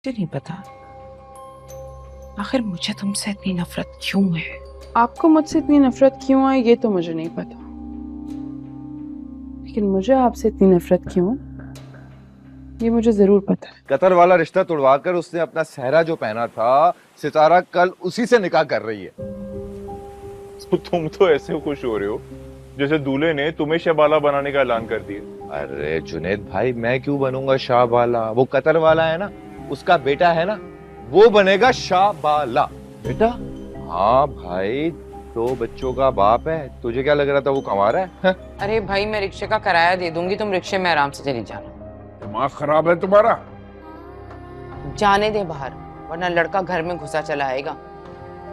मुझे नहीं पता आखिर मुझे तुमसे इतनी नफरत क्यों है। आपको मुझसे इतनी नफरत क्यों है ये तो मुझे नहीं पता, लेकिन मुझे आपसे इतनी नफरत क्यों है ये मुझे जरूर पता है। कतर वाला रिश्ता तुड़वाकर उसने अपना सहरा जो पहना था, सितारा कल उसी से निकाह कर रही है। तो तुम तो ऐसे खुश हो रहे हो जैसे दूल्हे ने तुम्हें शहबाला बनाने का ऐलान कर दिया। अरे जुनेद भाई, मैं क्यों बनूंगा शाहबाला? वो कतर वाला है ना, उसका बेटा है ना, वो बनेगा शाहबाला। बेटा? हाँ भाई, 2 बच्चों का बाप है। तुझे क्या लग रहा था वो कमा रहा है? अरे भाई मैं रिक्शे का किराया दे दूंगी, तुम रिक्शे में आराम से चली जाना। दिमाग खराब है तुम्हारा? जाने दे बाहर, वरना लड़का घर में घुसा चला आएगा।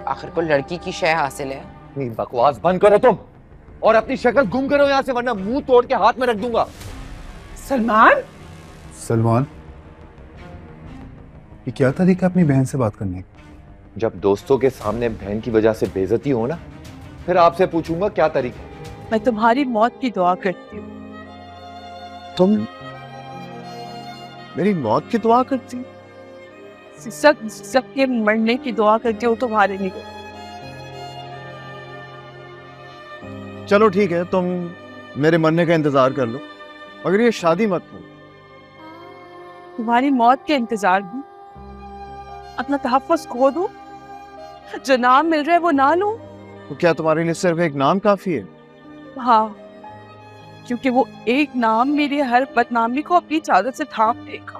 आखिर को लड़की की शय हासिल है। नहीं, बकवास बंद करो तुम और अपनी शक्ल गुम करो यहाँ से, वरना मुंह तोड़ के हाथ में रख दूंगा। सलमान, सलमान, ये क्या तरीका है अपनी बहन से बात करने का? जब दोस्तों के सामने बहन की वजह से बेइज्जती हो ना, फिर आपसे पूछूंगा क्या तरीका है। मैं तुम्हारी मौत की दुआ करती हूँ। तुम मेरी मौत की दुआ करती? सबके मरने की दुआ करती हूँ तुम्हारे लिए। चलो ठीक है, तुम मेरे मरने का इंतजार कर लो, मगर ये शादी मत करो। तुम्हारी मौत के इंतजार में अपना तहफ़्फ़ुज़ खो दूं, जो नाम मिल रहा है वो ना लूं? तो क्या तुम्हारे लिए सिर्फ एक नाम काफी है? हाँ, क्योंकि वो एक नाम मेरी हर बदनामी को अपनी चादर से ढांप देगा।